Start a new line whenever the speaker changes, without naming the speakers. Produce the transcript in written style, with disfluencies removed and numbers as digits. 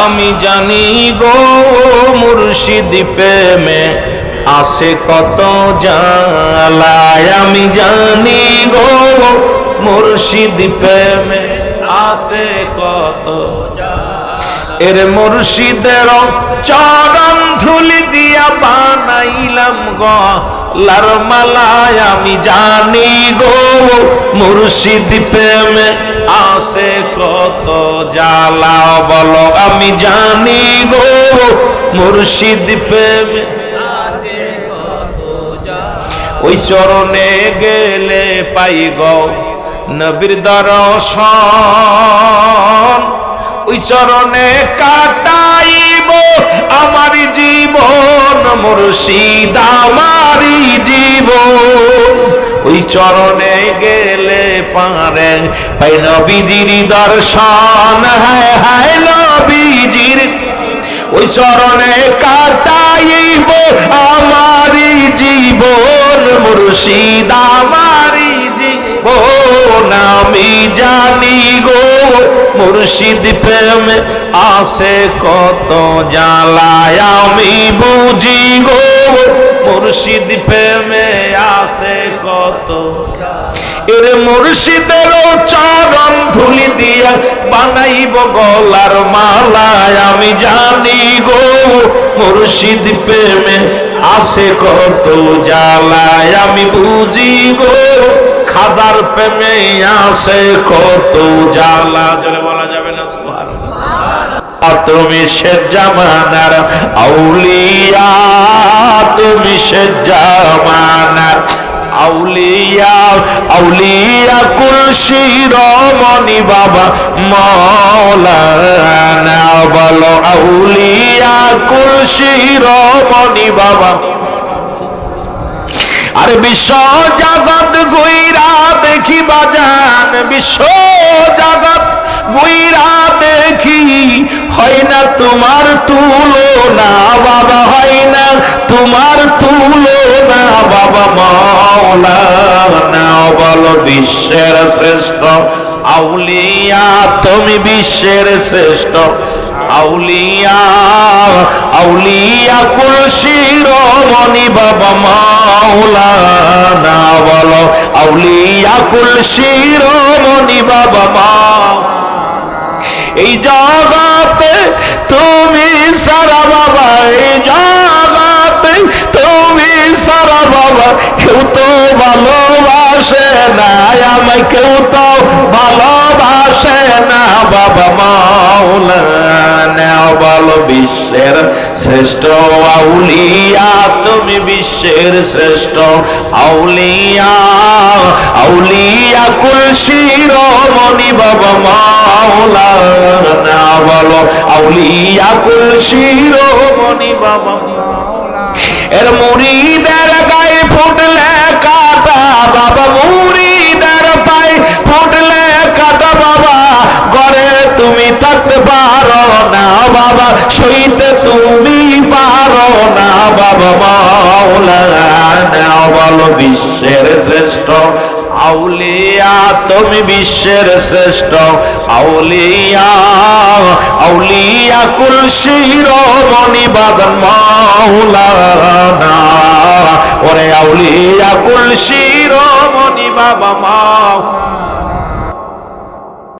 আমি জানি গো মুর্শিদ প্রেমে আসে কত জ্বালা, আমি জানি গো মুর্শিদ প্রেমে আসে কত এর মুর্শিদের চরণ ধুলি দিয়া বানাইলাম গলার মালা, আমি জানি গো মুর্শিদ প্রেমে আসে কত জ্বালা। বলো আমি জানি গো মুর্শিদ প্রেমে আসে কত জ্বালা। ওই চরণে গেলে পাই গো নবীর দর্শন, ওই চরণে কাটাইব আমার জীবন, মুর্শিদ আমারই জীবন। ওই চরণে গেলে পারে পাই নবীজির দর্শন, হায় হায় নবীজির। ওই চরণে কাটাইব আমারই জীবন, মুর্শিদ আমারই জীবন। আমি জানি গো মুর্শিদ প্রেমে আসে কত জ্বালা, আমি বুঝি গো মুর্শিদ প্রেমে আসে কত। এর মুর্শিদের চরণ ধুলি দিয়া বানাইব গলার মালা, আমি জানি গো মুর্শিদ প্রেমে আসে কত জ্বালা, আমি বুঝি গো খাজার প্রেমে আসে কত জ্বালা। চলে বলা যাবে না সুবহানাল্লাহ। তুমি সে জামানার আউলিয়া, তুমি সে জামানার আউলিয়া, আউলিয়া কুল শিরোমণি বাবা মাওলানা। বলো আউলিয়া কুল শিরোমণি বাবা। আরে বিশ্ব জগৎ গুইরা দেখি বাজান, বিশ্ব জগৎ গুইরা দেখি, হয় না তোমার তুলনা বাবা, হয় না তোমার তুলনা বাবা মাওলানা। বলো বিশ্বের শ্রেষ্ঠ আউলিয়া, তুমি বিশ্বের শ্রেষ্ঠ আউলিয়া, আউলিয়া কুল শিরোমণি বাবা মাওলানা। বলো আউলিয়া কুল শিরোমণি বাবা মাওলানা। এই জগতে তুমি সারা বাবা, এই জগতে তুমি সারা বাবা, কেউ তো ভালোবাসে না আমায়, কেউ তো ভালোবাসে না বাবা মাওলানা। বলো বিশ্বের শ্রেষ্ঠ আউলিয়া, তুমি বিশ্বের শ্রেষ্ঠ আউলিয়া, আউলিয়া কুল শিরোমণি বাবা মাওলানা। বলো আউলিয়া কুল শিরোমণি বাবা মাওলানা। এর মুরিদের গায়ে ফুটলে কাটা বাবা, মুরিদের পায়ে ফুটলে কাটা বাবা, ঘরে তুমি থাকতে পারো না বাবা, সইতে তুমি পারো না বাবা মাওলানা। বলো বিশ্বের শ্রেষ্ঠ আউলিয়া, তুমি বিশ্বের শ্রেষ্ঠ আউলিয়া, আউলিয়া কুল শিরোমণি বাবা মাওলানা। ওরে আউলিয়া কুল শিরোমণি বাবা মাওলানা।